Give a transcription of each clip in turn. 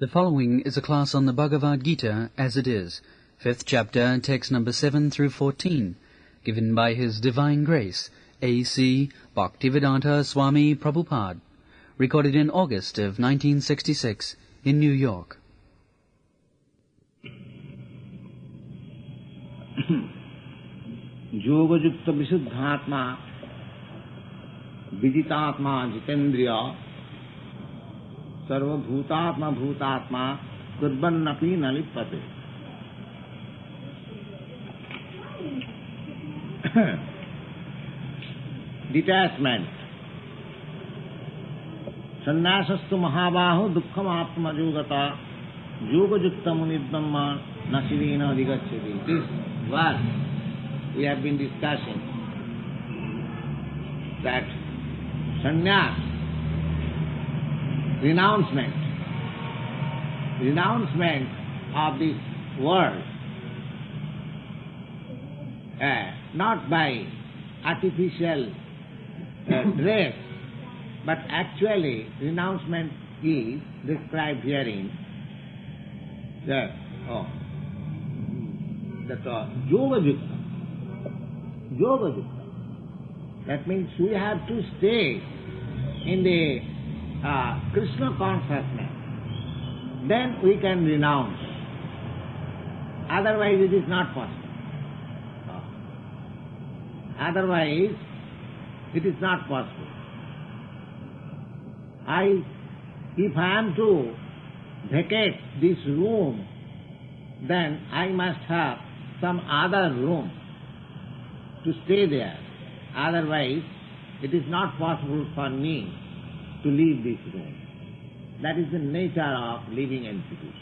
The following is a class on the Bhagavad-gītā as it is, 5th chapter, text number 7 through 14, given by His Divine Grace, A.C. Bhaktivedanta Swami Prabhupada, recorded in August of 1966 in New York. Yoga-yukto viśuddhātmā, vijitātmā, jitendriyaḥ, sarva-bhūtātma-bhūtātmā, kurvann na lipyate. Detachment. Sannyāsas mahā-bāho duḥkham āptum ayogataḥ, yoga-yukto munir brahma na cireṇādhigacchati. This verse we have been discussing, that sannyāsa, renouncement of this world, not by artificial dress, but actually renouncement is described herein. That yoga-yukta. Yoga-yukta. That means we have to stay in the Kṛṣṇa consciousness. Then we can renounce. Otherwise it is not possible. Otherwise it is not possible. If I am to vacate this room, then I must have some other room to stay there. Otherwise, it is not possible for me to leave this room. That is the nature of living entities.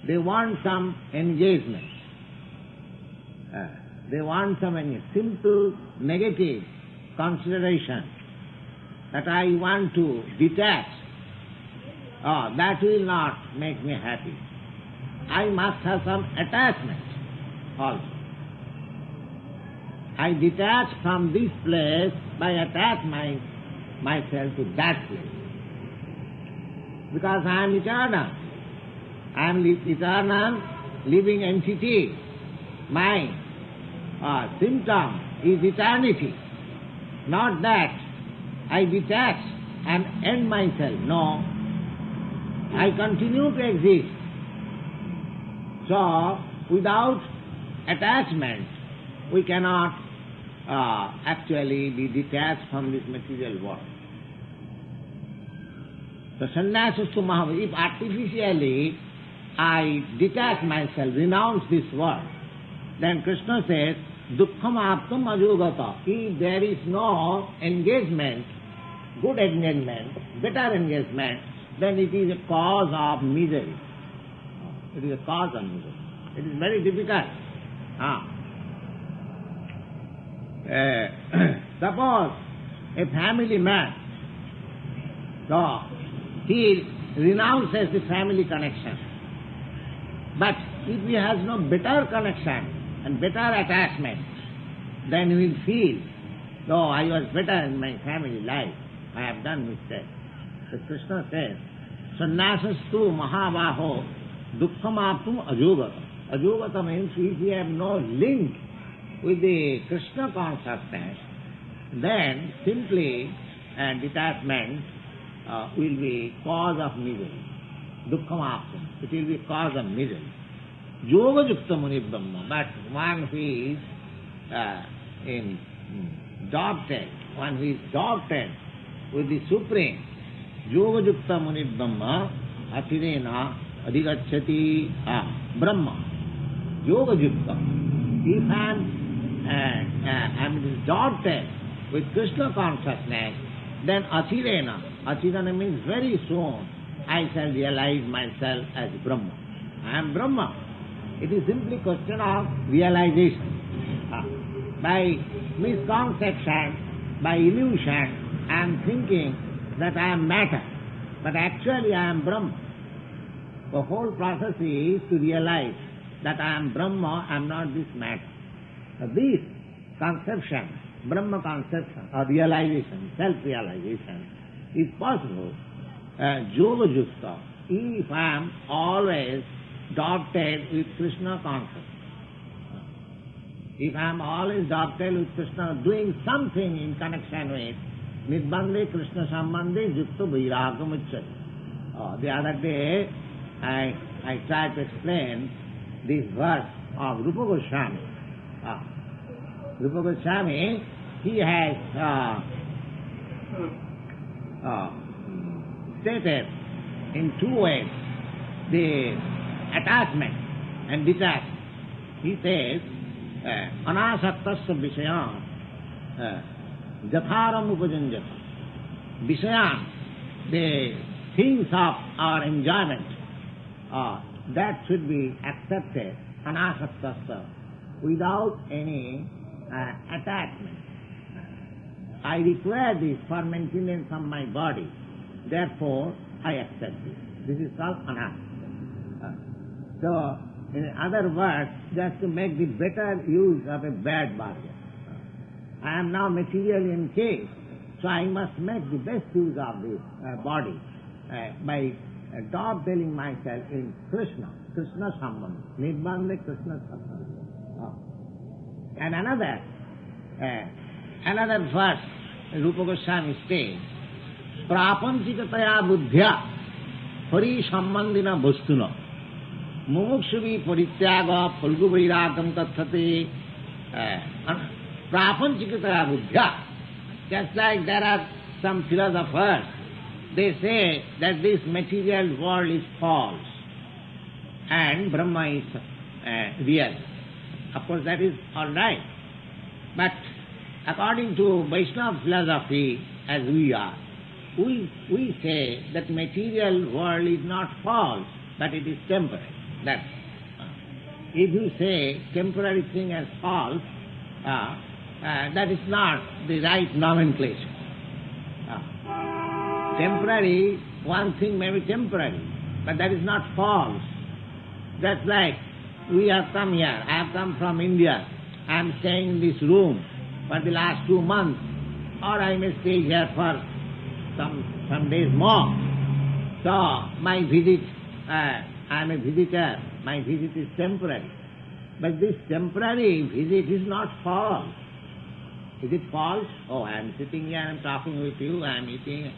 They want some engagement. They want some simple negative consideration that I want to detach. That will not make me happy. I must have some attachment also. I detach from this place by attach myself to that place. Because I am eternal. I am eternal living entity. My symptom is eternity. Not that I detach and end myself. No. I continue to exist. So, without attachment, we cannot actually be detached from this material world. So sannyāsas tu mahā-bāho, if artificially I detach myself, renounce this world, then Kṛṣṇa says, duḥkham āptum ayogataḥ. If there is no engagement, good engagement, better engagement, then it is a cause of misery. It is a cause of misery. It is very difficult. Suppose a family man, so he renounces the family connection. But if he has no better connection and better attachment, then he will feel, though I was better in my family life, I have done mistake. So Kṛṣṇa says, sannyāsas tu mahā-bāho duḥkham āptum ayogataḥ. Ayogataḥ means if we have no link with the Kṛṣṇa consciousness, then simply detachment will be cause of misery. Duḥkham āptum. It will be cause of misery. Yoga-yukto munir brahma. But one who is one who is adopted with the Supreme, yoga-yukto munir brahma, cireṇādhigacchati brahma. Yoga-yukto. If I am adopted with Kṛṣṇa consciousness, then Achirena means very soon I shall realize myself as Brahma. I am Brahma. It is simply question of realization. By misconception, by illusion, I am thinking that I am matter, but actually I am Brahma. The whole process is to realize that I am Brahma, I am not this matter. This conception, Brahma conception or realization, self-realization is possible yoga-yukta if I am always dovetailed with Kṛṣṇa consciousness, if I am always dovetailed with Kṛṣṇa, doing something in connection with Nidbandhe Kṛṣṇa Sambandhe Yukto Vairāgamucchati. The other day, I tried to explain this verse of Rupa Goswami. Rupa Goswami, he has stated in two ways the attachment and detachment. He says, anasaktasya viṣayan jatharam upajanjati. Viṣayan, the things of our enjoyment, that should be accepted, anasaktasya, without any attachment. I require this for maintenance of my body, therefore I accept this. This is called anasakta. So, in other words, just to make the better use of a bad body. I am now materially encased, so I must make the best use of this body by dovetailing myself in Kṛṣṇa, Kṛṣṇa Sambandha, Nidbandhe Kṛṣṇa Sambandha. And another verse, Rupa Goswami says, prapanchikataya buddhya hari sambandhina bhastuna mumukshvi parityaga phalgu vairāgam tatthate. Prapanchikataya buddhya. Just like there are some philosophers, they say that this material world is false and Brahma is real. Of course, that is all right. But according to Vaishnava philosophy, as we are, we say that material world is not false, but it is temporary. That's if you say temporary thing as false, that is not the right nomenclature. Temporary, one thing may be temporary, but that is not false. That's like we have come here. I have come from India. I am staying in this room for the last 2 months, or I may stay here for some days more. So my visit, I am a visitor. My visit is temporary. But this temporary visit is not false. Is it false? Oh, I am sitting here, I am talking with you, I am eating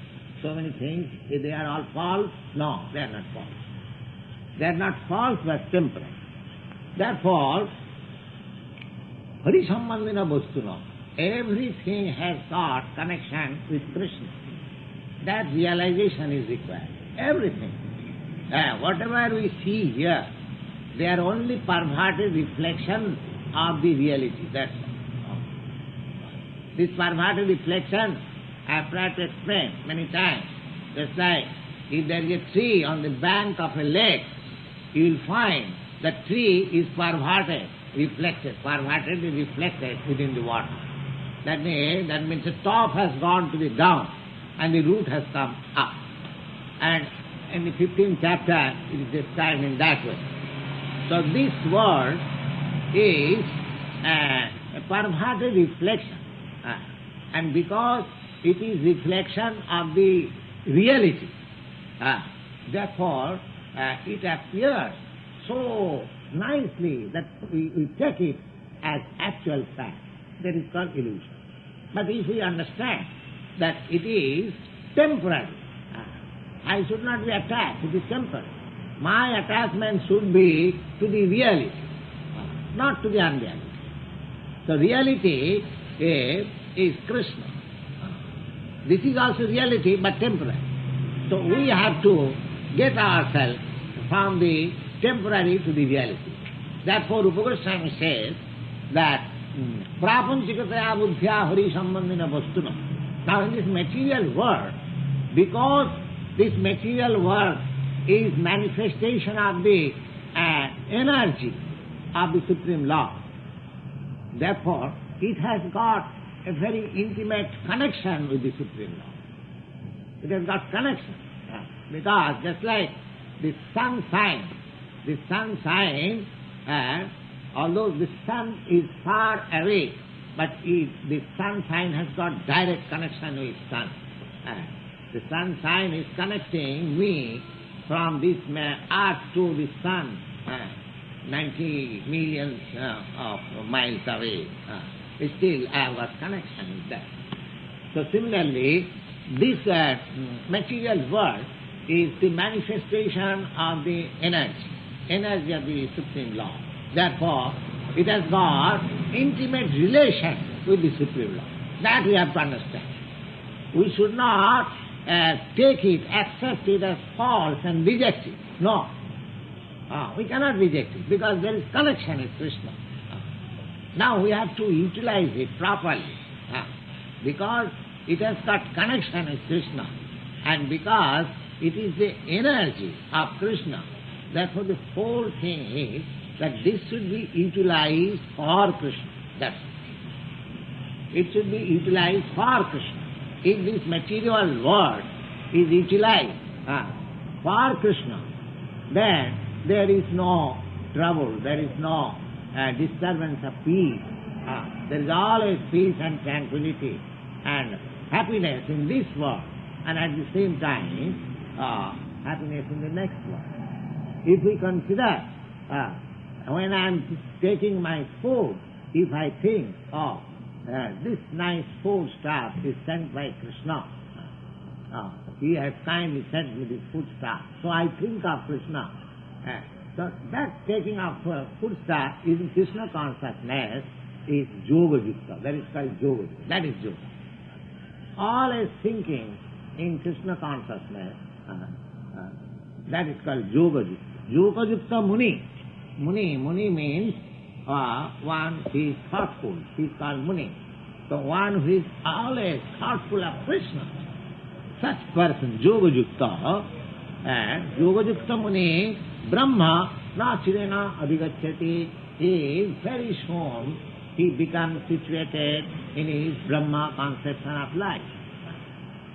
so many things. They are all false? No, they are not false. They are not false, but temporary. Therefore, hari sambandhina bhastuna, everything has got connection with Kṛṣṇa. That realization is required. Everything. Whatever we see here, they are only perverted reflection of the reality. That's all. This perverted reflection, I have tried to explain many times. Just like if there is a tree on the bank of a lake, you will find the tree is perverted, pervertedly reflected within the water. That means the top has gone to the down and the root has come up. And in the 15th chapter, it is described in that way. So this world is a perverted reflection. And because it is reflection of the reality, therefore it appears so nicely that we take it as actual fact. That is called illusion. But if we understand that it is temporary, I should not be attached, it is temporary. My attachment should be to the reality, not to the unreality. So reality is Kṛṣṇa. This is also reality, but temporary. So we have to get ourselves from the temporary to the reality. Therefore, Rupa Goswami says that prapanchikataya buddhya hari sambandhina bhastuna. Now in this material world, because this material world is manifestation of the energy of the Supreme Law, therefore it has got a very intimate connection with the Supreme Law. It has got connection. Because just like the sun shines, although the sun is far away, but the sunshine has got direct connection with sun. The sunshine is connecting me from this earth to the sun, 90 millions of miles away, still I have got connection with that. So similarly, this material world is the manifestation of the energy of the Supreme Law. Therefore, it has got intimate relation with the Supreme Law. That we have to understand. We should not take it, accept it as false and reject it. No. We cannot reject it because there is connection with Kṛṣṇa. Now we have to utilize it properly because it has got connection with Kṛṣṇa and because it is the energy of Kṛṣṇa. Therefore the whole thing is that this should be utilized for Kṛṣṇa. That's it. It should be utilized for Kṛṣṇa. If this material world is utilized for Kṛṣṇa, then there is no trouble, there is no disturbance of peace. There is always peace and tranquility and happiness in this world and at the same time happiness in the next world. If we consider when I am taking my food, if I think, this nice food stuff is sent by Kṛṣṇa, he has kindly sent me this food stuff, so I think of Kṛṣṇa. So that taking of food stuff in Kṛṣṇa consciousness is yoga-yukto. That is called yoga-yukto. That is yoga. Always thinking in Kṛṣṇa consciousness, that is called yoga-yukto. Yoga-yukto muni. Muni means one who is thoughtful. He is called muni. So one who is always thoughtful of Kṛṣṇa. Such person, yoga-yukto, and yoga-yukto muni, brahma na cireṇādhigacchati, he is very soon, he becomes situated in his Brahma conception of life.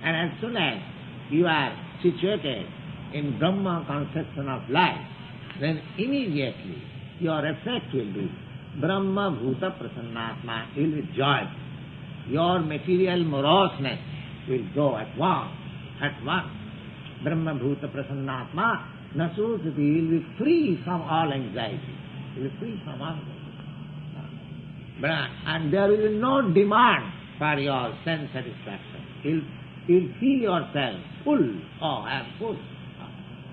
And as soon as you are situated in Brahma conception of life, then immediately your effect will be mahā-bāho, you will be joyful. Your material moroseness will go at once. Brahma-bhūta-prasannaṭmā nasūsati, you will be free from all anxiety. You will be free from all anxiety. And there will be no demand for your sense satisfaction. You'll feel yourself full. I am full.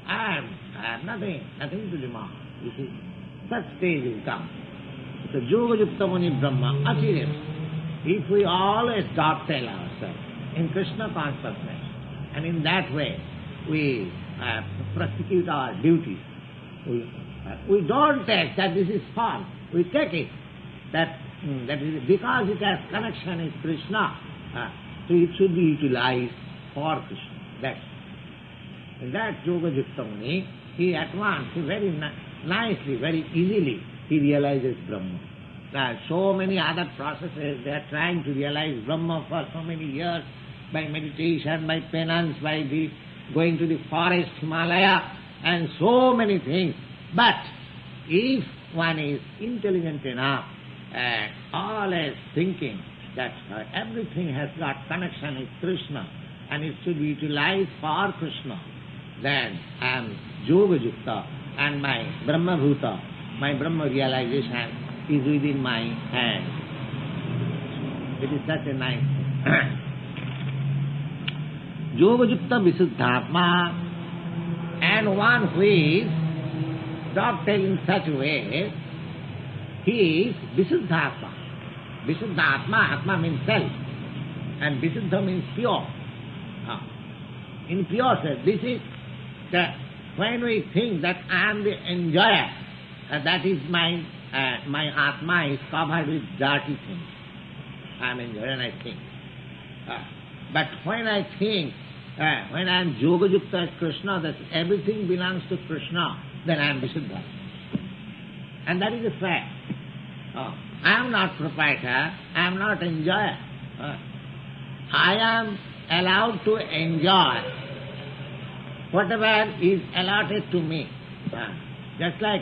I have nothing to demand. You see, such stage will come. So yoga-yukto muni brahma acirena. If we always dovetail ourselves in Kṛṣṇa consciousness, and in that way we prosecute our duties, we don't take that this is false. We take it that is because it has connection with Kṛṣṇa, so it should be utilized for Kṛṣṇa. That's in that yoga-yukto muni, he at once, very nicely, very easily, he realizes Brahma. There are so many other processes, they are trying to realize Brahma for so many years, by meditation, by penance, by going to the forest, Himalaya, and so many things. But if one is intelligent enough and always thinking that everything has got connection with Kṛṣṇa and it should be utilized for Kṛṣṇa, then I am yoga-yukta and my Brahma-bhūta, my Brahma realization is within my hand. It is such a nice thing. Yoga-yukta viśuddhātmā, and one who is dovetailed in such a way, he is viśuddhātmā. Viśuddhātmā, Atma means self, and viśuddha means pure. In pure sense, this is that when we think that I am the enjoyer, that is my Atma is covered with dirty things. I am enjoyer and I think. But when I think, when I am yoga-yukta as Kṛṣṇa, that everything belongs to Kṛṣṇa, then I am viśuddha. And that is a fact. I am not proprietor, I am not enjoyer. I am allowed to enjoy whatever is allotted to me. Just like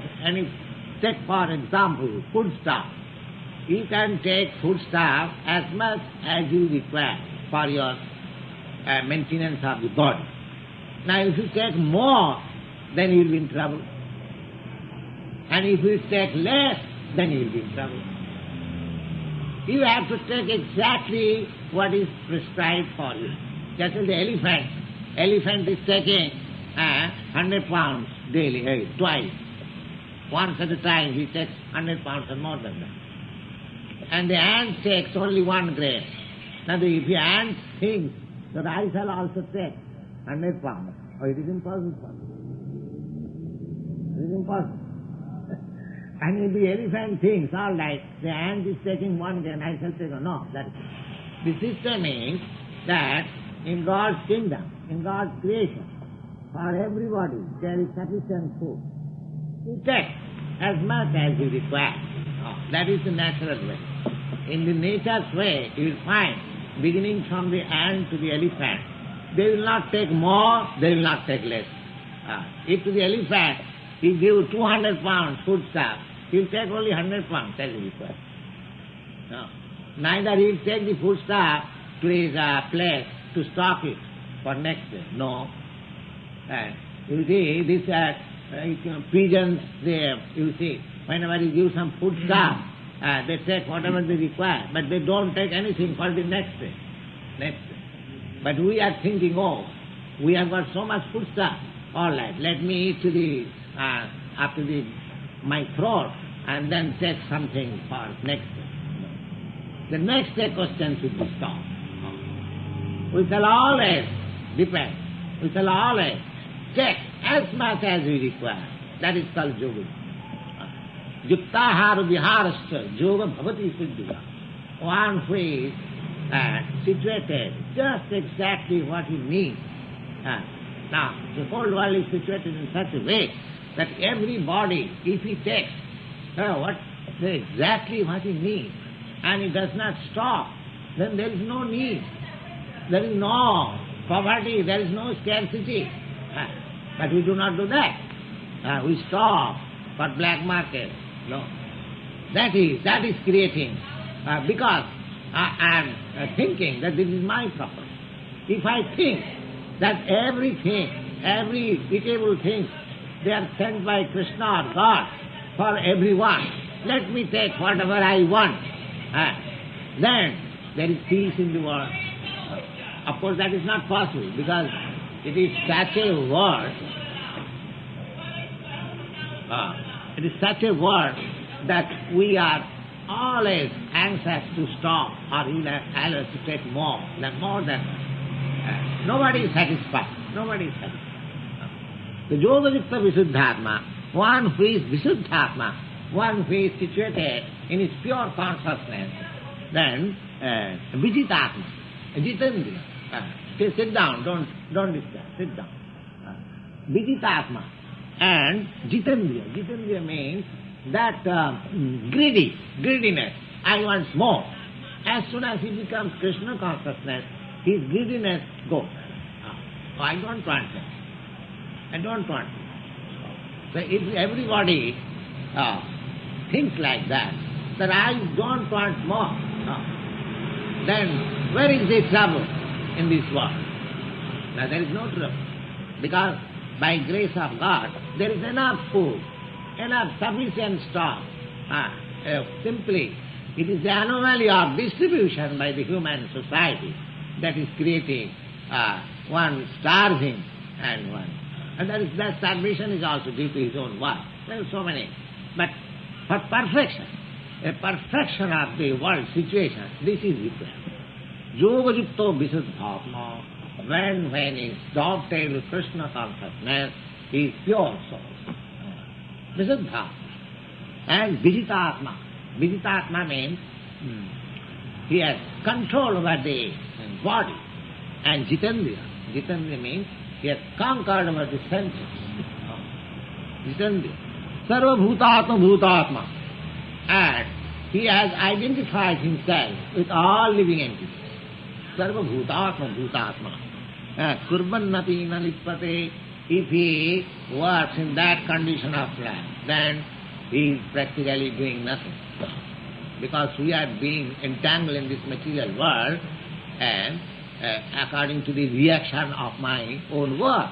take for example, food stuff. You can take food stuff as much as you require for your maintenance of the body. Now if you take more then you will be in trouble. And if you take less, then you will be in trouble. You have to take exactly what is prescribed for you. Just as the elephant is taking 100 pounds daily, twice. Once at a time he takes 100 pounds and more than that. And the ant takes only 1 grain. Now if the ant thinks that I shall also take 100 pounds, it is impossible for me. It is impossible. And if the elephant thinks, all right, the ant is taking 1 grain, I shall take no. The system is that in God's kingdom, in God's creation, for everybody there is sufficient food. You take as much as you require. That is the natural way. In the nature's way, you will find, beginning from the ant to the elephant, they will not take more, they will not take less. If to the elephant he gives 200 pounds foodstuff, he will take only 100 pounds as he requires. No. Neither he will take the foodstuff to his place to stock it for next day. No. You see, these pigeons there, you see, whenever you give some foodstuff, they take whatever they require, but they don't take anything for the next day. But we are thinking, we have got so much foodstuff, all right, let me eat to up to my throat and then take something for next day. The next day question should be stopped. We shall always depend. We shall always take as much as we require. That is called yoga. Yuktahara viharascha yoga bhavati siddhya. One who is situated just exactly what he needs. Now, the whole world is situated in such a way that everybody, if he takes exactly what he needs, and he does not stop, then there is no need. There is no poverty, there is no scarcity. But we do not do that. We stop for black market. No. That is creating, because I am thinking that this is my property. If I think that everything, every eatable thing, they are sent by Kṛṣṇa or God for everyone, let me take whatever I want. Then there is peace in the world. Of course that is not possible, because it is such a world, that we are always anxious to stop or even always to take more than. Nobody is satisfied. The yoga-yukto viśuddhātmā, one who is viśuddhātmā, one who is situated in his pure consciousness, then vijitātmā, jitendriyaḥ. Sit down, don't disturb, sit down. Vijitātmā and jitendriyaḥ. Jitendriyaḥ means that greediness, I want more. As soon as he becomes Kṛṣṇa consciousness, his greediness goes. I don't want it. I don't want it. So if everybody thinks like that I don't want more, then where is the trouble in this world? Now there is no trouble, because by grace of God there is enough food, enough sufficient stock. Simply it is the anomaly of distribution by the human society that is creating one starving and one. And that starvation is also due to his own work. There are so many. But for perfection, a perfection of the world situation, this is required. Yoga-yukto viśuddhātmā, when he is adopted with Kṛṣṇa consciousness, he is pure soul. Viśuddhātmā. And vijitātmā. Vijitātmā means he has control over the body. And jitendriyaḥ. Jitendriyaḥ means he has conquered over the senses. Jitendriyaḥ. Sarva-bhūtātma-bhūtātmā. And he has identified himself with all living entities. Sarva-bhūtātma-bhūtātmā. Kurvann lipyate. If he works in that condition of life, then he is practically doing nothing. Because we are being entangled in this material world, and according to the reaction of my own work.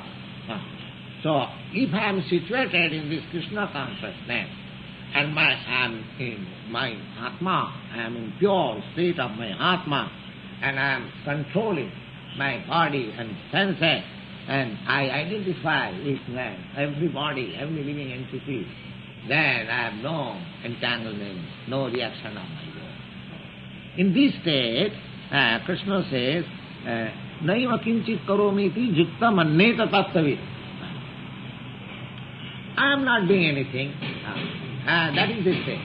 So, if I am situated in this Kṛṣṇa consciousness, and I am in my Atma, I am in pure state of my Atma, and I am controlling my body and senses, and I identify with every body, every living entity, then I have no entanglement, no reaction of my will. In this state, Kṛṣṇa says, naiva kinchit karomiti juktam anneta tattavit. I am not doing anything. That is the state.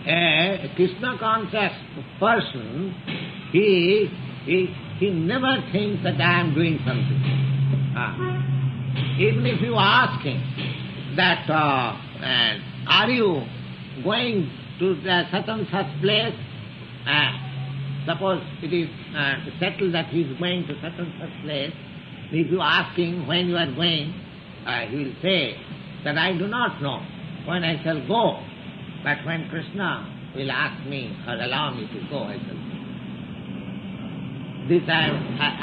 A Kṛṣṇa conscious person, he never thinks that I am doing something. Even if you ask him that, are you going to such and such place, suppose it is settled that he is going to such and such place, if you ask him when you are going, he will say that I do not know when I shall go, but when Kṛṣṇa will ask me or allow me to go, I shall go. This I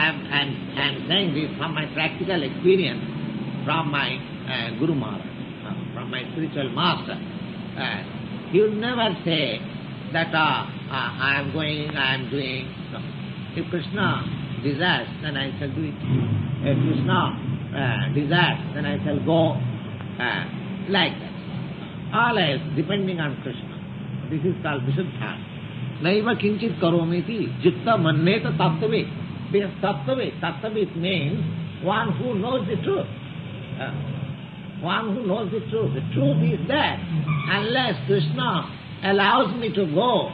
am saying this from my practical experience, from my Guru Maharaj, from my spiritual master. He will never say that I am going, I am doing. No. If Kṛṣṇa desires, then I shall do it. If Kṛṣṇa desires, then I shall go. Like that. All else depending on Kṛṣṇa. This is called viśuddhātmā. Naiva kinchit karomiti jitta manneta tattavit. Because tattavit means one who knows the truth. One who knows the truth. The truth is that unless Kṛṣṇa allows me to go,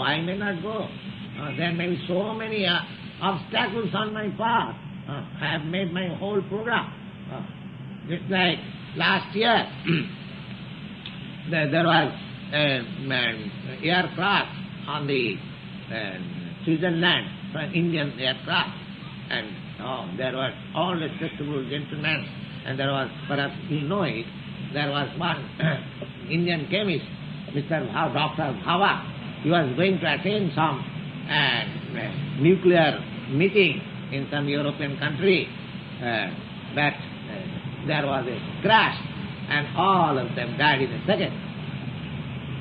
I may not go. There may be so many obstacles on my path. I have made my whole program. Just like last year, there was an aircraft on the Switzerland, an Indian aircraft, and there were all respectable gentlemen, and there was, perhaps you know it, there was one Indian chemist, Dr. Bhava. He was going to attend some nuclear meeting in some European country, but there was a crash, and all of them died in a second.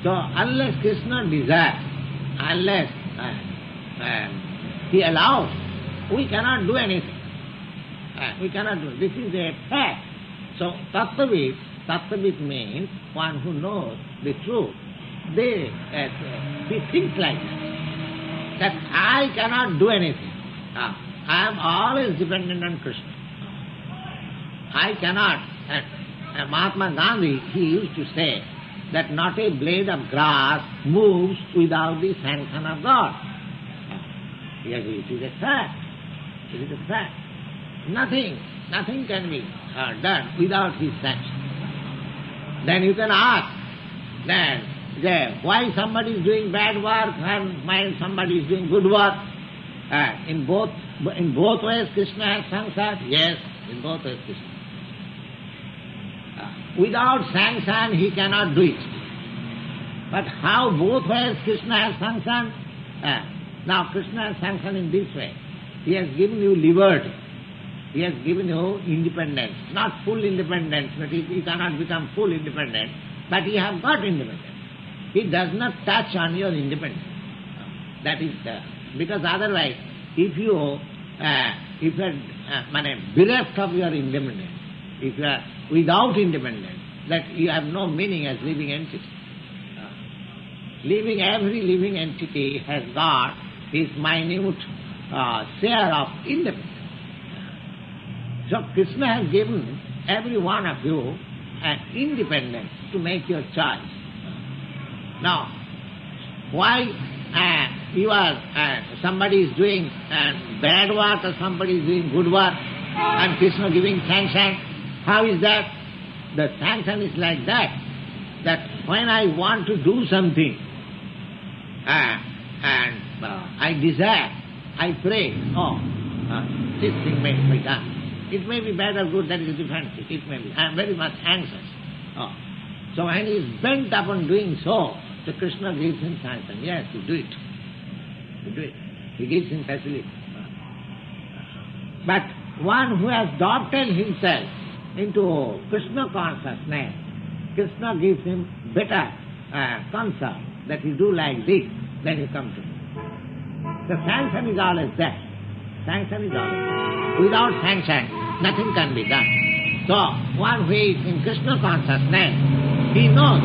So unless Kṛṣṇa desires, unless he allows, we cannot do anything. We cannot do. This is a fact. So tattavit means one who knows the truth. He thinks like that I cannot do anything. I am always dependent on Kṛṣṇa. I cannot. Mahatma Gandhi, he used to say that not a blade of grass moves without the sanction of God. Yes, it is a fact. It is a fact. Nothing can be done without his sanction. Then you can ask, why somebody is doing bad work and why somebody is doing good work? In both ways Kṛṣṇa has sanctioned. Yes, in both ways Kṛṣṇa. Without sanction he cannot do it. But how both ways Kṛṣṇa has sanctioned? Now Kṛṣṇa has sanctioned in this way. He has given you liberty. He has given you independence. Not full independence, but you cannot become full independent. But you have got independence. He does not touch on your independence. That is because otherwise, if you are bereft of your independence, if you are without independence, that you have no meaning as living entity. Every living entity has got his minute share of independence. So Kṛṣṇa has given every one of you an independence to make your choice. Now, why somebody is doing bad work or somebody is doing good work and Kṛṣṇa giving sanction? How is that? The sanction is like that when I want to do something and I desire, I pray, this thing may be done. It may be bad or good, that is a different thing. It may be. I am very much anxious. So when he is bent upon doing so, the Kṛṣṇa gives him sanction. Yes, you do it. You do it. He gives him facility. But one who has adopted himself into Kṛṣṇa consciousness, Kṛṣṇa gives him better concern that he do like this, then he comes to me. The sanction is always there. Sanction is always there. Without sanction, nothing can be done. So, one who is in Kṛṣṇa consciousness, he knows,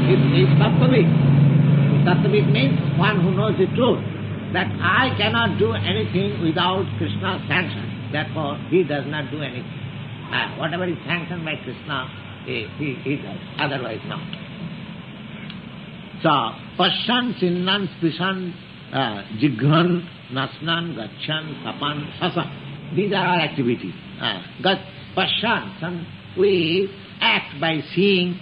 he is sattvic. Sattvic means one who knows the truth, that I cannot do anything without Kṛṣṇa's sanction. Therefore, he does not do anything. Whatever is sanctioned by Kṛṣṇa, he does, otherwise not. So, pasyan, chinnan, spishan, jighan, nasnan, gachan, tapan, sasan. These are our activities. Pasyan, we act by seeing,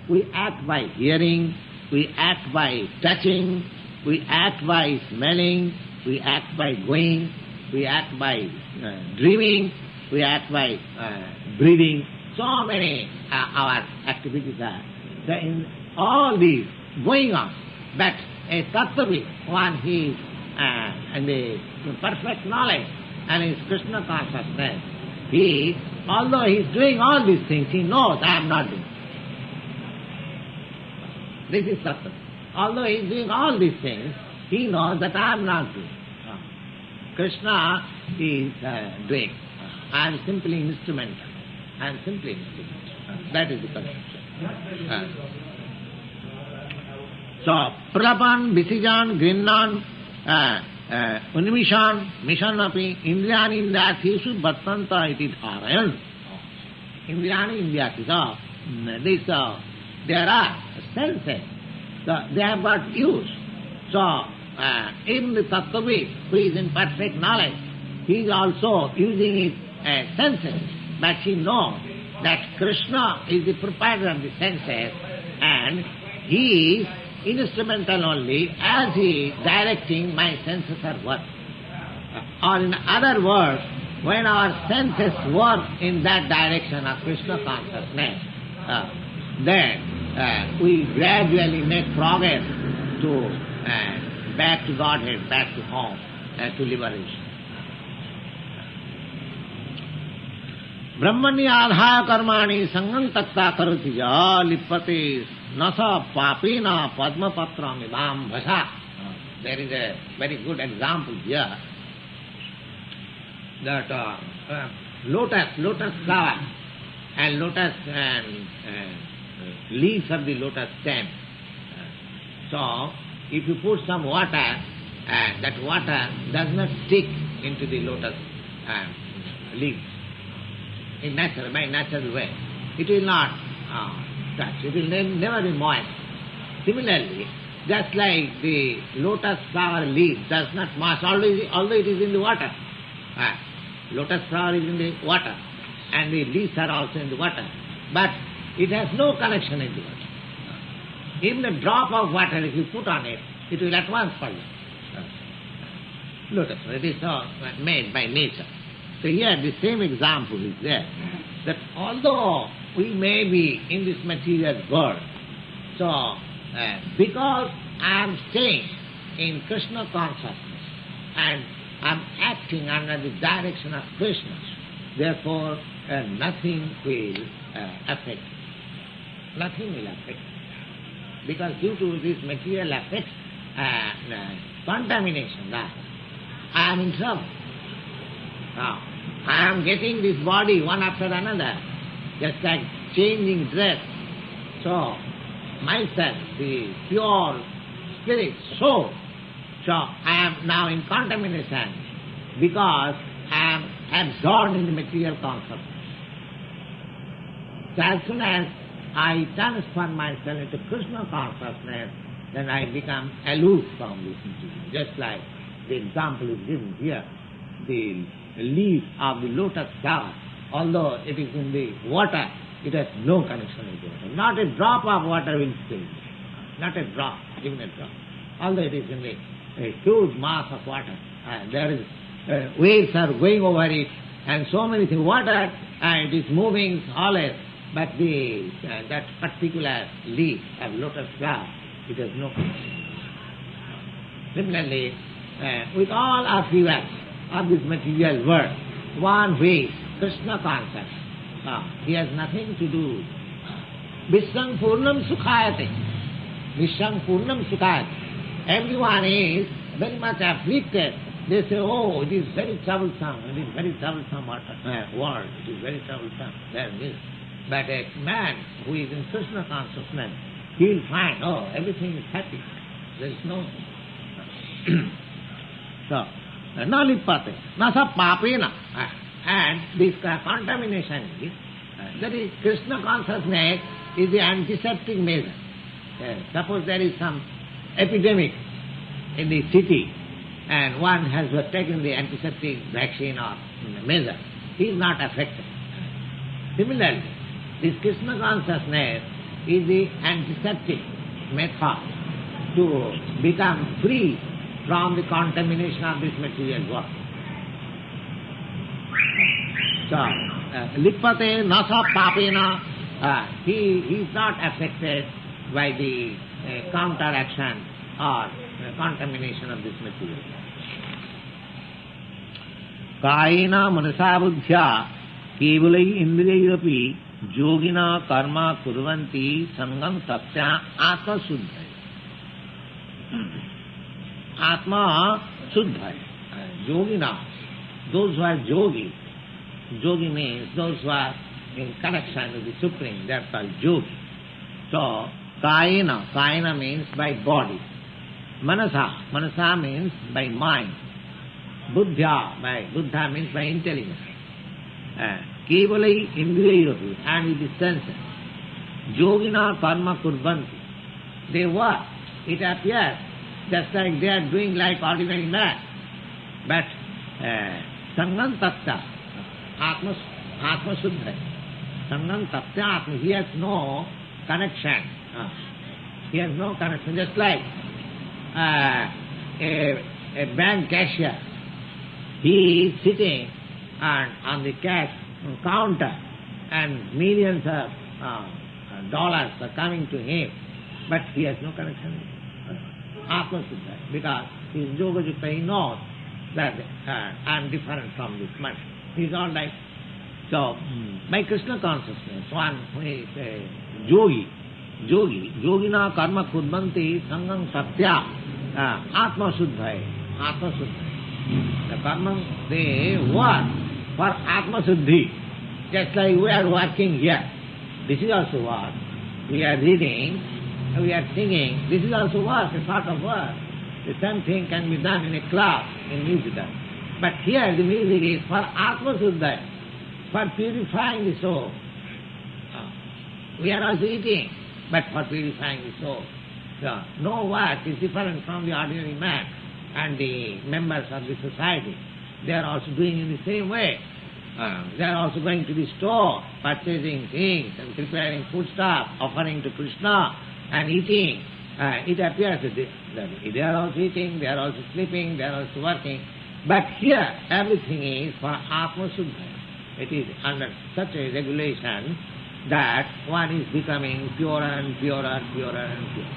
we act by hearing, we act by touching, we act by smelling, we act by going, we act by dreaming, we act by breathing. So many our activities are. In all these going on, but a sattvic, one he is in the perfect knowledge and is Kṛṣṇa consciousness, he, although he is doing all these things, he knows I am not doing. This is sattvic. Although he is doing all these things, he knows that I am not doing. Kṛṣṇa is doing. I am simply instrumental. I am simply instrumental. That is the conception. So, pralapan, visijan, grinnan, unmishan, mishanapi, indriyani indriyathishu vartanta iti dharayan. Indriyani indriyathishu. So, there are senses. So, they have got use. So, even the sattvic, who is in perfect knowledge, he is also using his senses. But he knows that Kṛṣṇa is the proprietor of the senses and he is instrumental only as he is directing my senses are working. Or in other words, when our senses work in that direction of Kṛṣṇa consciousness, then we gradually make progress to back to Godhead, back to home, to liberation. Brahmani adhaya karmani sangam takta karoti ja lipyate nasa papena padmapatram ivam bhasa. There is a very good example here that lotus flower and lotus leaves of the lotus stem. So, if you put some water, that water does not stick into the lotus leaves. In by natural way. It will not touch. It will never be moist. Similarly, just like the lotus flower leaf does not moist, although it is in the water. Lotus flower is in the water, and the leaves are also in the water. But it has no connection in the water. Even a drop of water, if you put on it, it will at once fall. Lotus, it is made by nature. So here the same example is there, that although we may be in this material world, so because I am staying in Kṛṣṇa consciousness and I am acting under the direction of Kṛṣṇa, therefore nothing will affect. Nothing will affect. Because due to this material effects, contamination, I am in trouble. Now, I am getting this body one after another, just like changing dress. So, myself, the pure spirit, soul, so I am now in contamination because I am absorbed in the material consciousness. So as soon as I transfer myself into Kṛṣṇa consciousness, then I become aloof from this material. Just like the example is given here, the leaf of the lotus flower, although it is in the water, it has no connection with the water. Not a drop of water will stay. Not a drop, even a drop. Although it is in a huge mass of water, there is waves are going over it, and so many things. Water, it is moving always, but that particular leaf of lotus flower, it has no connection. Similarly, with all affairs of this material world, one way, Kṛṣṇa consciousness, He has nothing to do. Vishwam purnam sukhayate. Vishwam purnam sukhayate. Everyone is very much afflicted. They say, oh, it is very troublesome, it is very troublesome world, it is very troublesome. But a man who is in Kṛṣṇa consciousness, he will find, oh, everything is happy. There is no... So, na lipyate, na sa papena. And this contamination is, that is, Kṛṣṇa consciousness is the antiseptic measure. Suppose there is some epidemic in the city, and one has taken the antiseptic vaccine or measure, he is not affected. Similarly, this Kṛṣṇa consciousness is the antiseptic method to become free from the contamination of this material world. So, lipyate nasa papena, he is not affected by the counteraction or contamination of this material. Kayena manasa buddhya kevalai indriyapi yogina karma kurvanti sangam tatya atma suddhaya. Atma suddhaya. Yogina, those who are yogi. Yogi means those who are in connection with the Supreme, they are called yogi. So, kayena means by body. Manasa means by mind. Buddha means by intelligence. Kevalai indriyapi, and with the senses. Yogina karma kurvanti. They work. It appears just like they are doing like ordinary man. But sangam tatya, atma suddhaya. Sangam tatya atma, he has no connection. He has no connection. Just like a bank cashier, he is sitting on the cash counter and millions of dollars are coming to him, but he has no connection. Atma suddhaya, because he is yoga-yukta, he knows that I am different from this money. He is all right. So, by Kṛṣṇa consciousness, one who is a yogina karma kurvanti sangam satya atma suddhaya. The karma, they work for atma suddhi. Just like we are working here. This is also work. We are reading, we are singing. This is also work, a sort of work. The same thing can be done in a club, in music. But here the music is for atma suddhaya, for purifying the soul. We are also eating, but for purifying the soul. So, no work is different from the ordinary man and the members of the society. They are also doing in the same way. They are also going to the store, purchasing things and preparing foodstuff, offering to Kṛṣṇa and eating. It appears that they are also eating, they are also sleeping, they are also working. But here, everything is for atma suddhaya. It is under such a regulation that one is becoming purer and purer and purer and purer.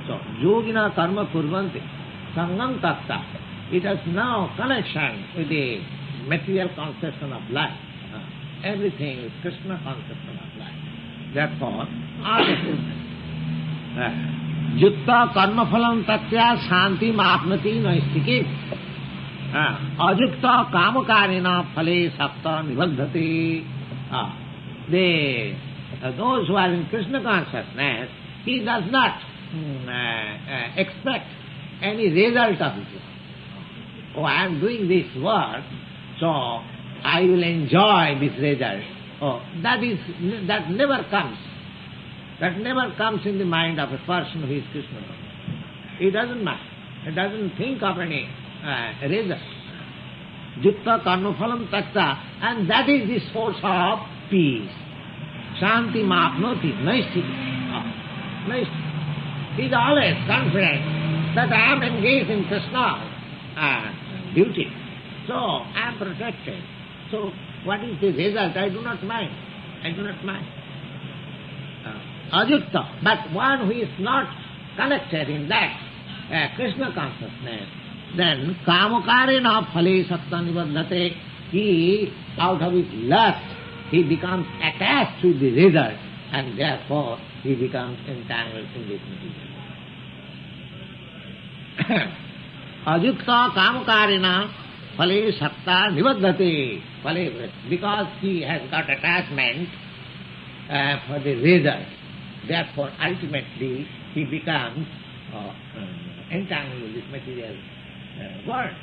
So, yogina karma kurvanti sangam tatta. It has now connection with the material conception of life. Everything is Kṛṣṇa conception of life. Therefore, yukta karma phalam tatya shanti āpnati naistikī. Ajukta kamakarina phale sapta nibadhati. Those who are in Kṛṣṇa consciousness, he does not expect any result of it. Oh, I am doing this work, so I will enjoy this result. Oh, that never comes. That never comes in the mind of a person who is Kṛṣṇa. He doesn't mind. He doesn't think of any result. Jutta karmaphalam takta, and that is the source of peace. Shanti mapnoti, naisthiti. He is always confident that I am engaged in Kṛṣṇa duty. So I am protected. So what is the result? I do not mind. Ajukta, but one who is not connected in that Kṛṣṇa consciousness, then kamakarena phale satta nibadhate, he out of his lust he becomes attached to the result, and therefore he becomes entangled in this material. Ayukta kamakarina phale satta nibaddhate. Because he has got attachment for the result, therefore ultimately he becomes entangled in this material world.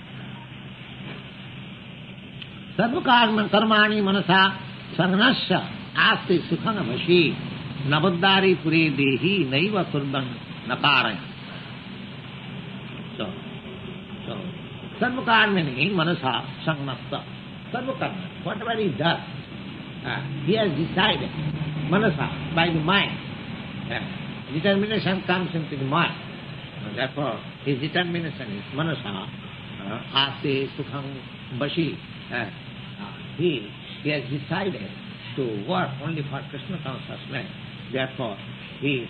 Sarva karmani manasa sannyāsa āste sukham vashi nabaddhari pure dehi naiva kurvann nakaraya. So sarva karmani manasa sannyāsa. Sarva karma, whatever he does, he has decided, manasa, by the mind. Determination comes into the mind. Therefore, his determination is manasa, āste sukham vashi. He has decided to work only for Kṛṣṇa consciousness. Therefore, his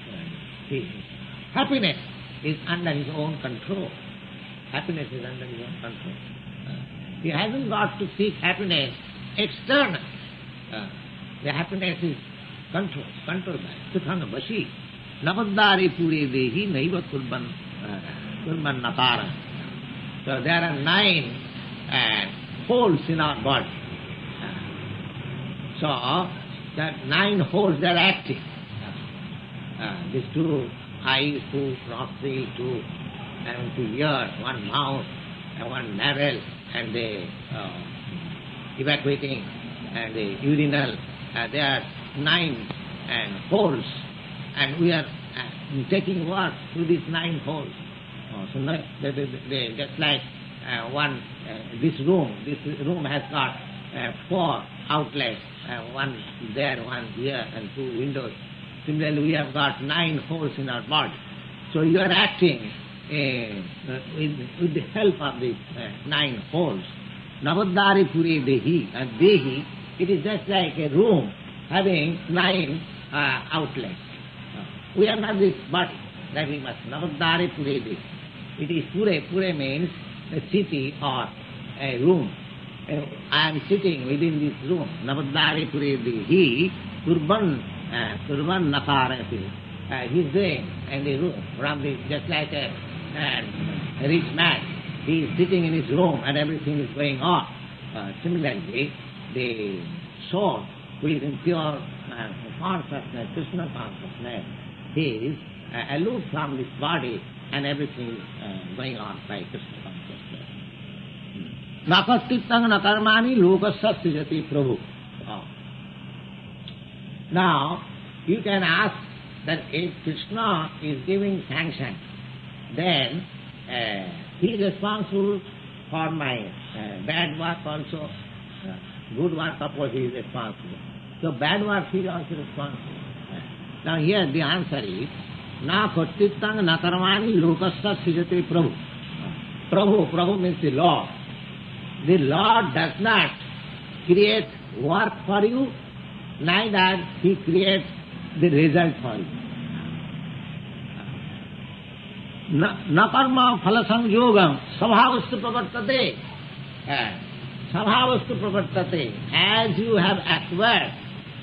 happiness is under his own control. Happiness is under his own control. He hasn't got to seek happiness external. The happiness is controlled by sukham vashi. Nabaddhari pure dehi naiva kurvann nakara. So there are 9 holes in our body. So that 9 holes, they are active. These 2 eyes, 2 nostrils, 2 ears, 1 mouth, and 1 navel, and the evacuating and the urinal. There are 9 holes, and we are taking work through these 9 holes. So they just like this room has got 4 outlets, 1 there, 1 here, and 2 windows. Similarly, we have got 9 holes in our body. So you are acting with the help of these 9 holes. Nabaddhari pure dehi, and dehi, it is just like a room having 9 outlets. We are not this body, that we must. Nabaddhari pure dehi. It is pure. Pure means a city or a room. I am sitting within this room. Nabaddhari pure dehi, kurvann nakarati. He is there in the room, just like a rich man. He is sitting in his room and everything is going on. Similarly, the soul, who is in pure consciousness, Kṛṣṇa consciousness, he is aloof from this body and everything is going on by Kṛṣṇa consciousness. Nakastitang nakarmani lokasya srijati Prabhu. Now, you can ask that if Kṛṣṇa is giving sanction, then he is responsible for my bad work also. Good work, of course, he is responsible. So bad work, he is also responsible. Now here the answer is, na kattitang na karmani lokasya srijati Prabhu. Prabhu means the Lord. The Lord does not create work for you, neither he creates the result for you. Na karma phala sanjogam svabhavastu pravartate. Svabhavastu pravartate. As you have acquired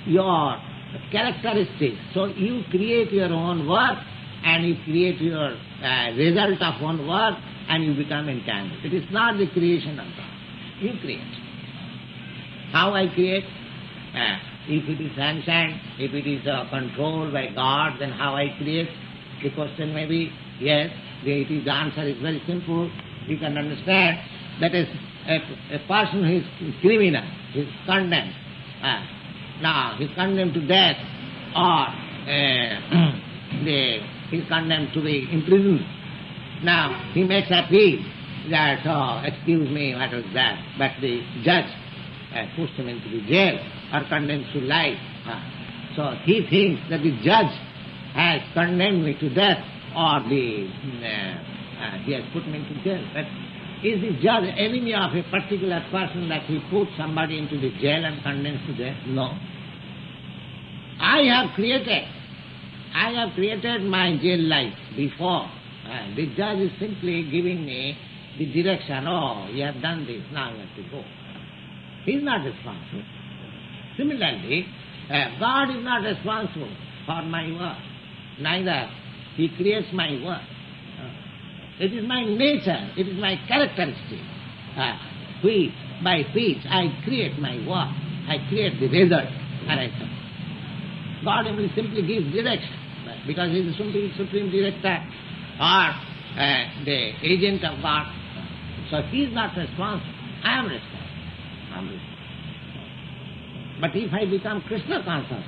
your characteristics, so you create your own work and you create your result of one work and you become entangled. It is not the creation of God. You create. How I create? If it is sanctioned, if it is controlled by God, then how I create? The question may be, yes, the answer is very simple. You can understand that is a person who is criminal, he is condemned. Now, he is condemned to death or he is condemned to be imprisoned. Now, he makes appeal that, excuse me, what was that? But the judge puts him into the jail or condemns to life. So he thinks that the judge has condemned me to death or he has put me into jail. But is the judge enemy of a particular person that he puts somebody into the jail and condemns to death? No. I have created my jail life before. The judge is simply giving me the direction, oh, you have done this, now you have to go. He is not responsible. Similarly, God is not responsible for my work. Neither He creates my work. It is my nature, it is my characteristic, by which I create my work, I create the result, and I come. God only simply gives direction, because He is the supreme director or the agent of God. So He is not responsible. I am responsible. But if I become Kṛṣṇa consciousness,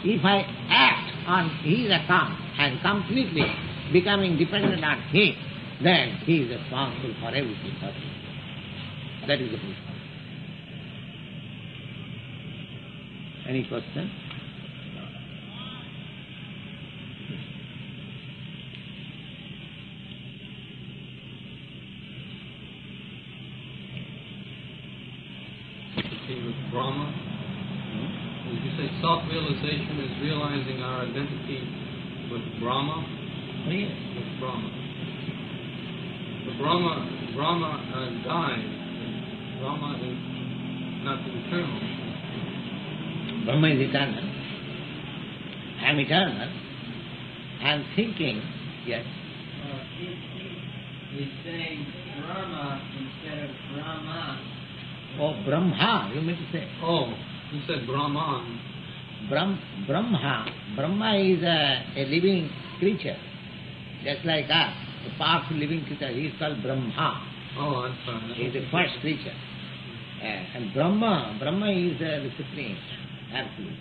if I act on His account and completely becoming dependent on Him, then He is responsible for everything. That is the principle. Any question? With Brahma, would you say self-realization is realizing our identity with Brahma? Yes. With Brahma. The Brahma dies. Brahma is not eternal. Brahma is eternal. I am eternal. I am thinking, yes. He's saying Brahma instead of Brahma. Oh, Brahma, you mean to say? Oh, you said Brahman. Brahma is a living creature, just like us, a powerful living creature. He is called Brahma. Oh, I'm sorry. He is the first creature. And Brahma is the supreme, absolute.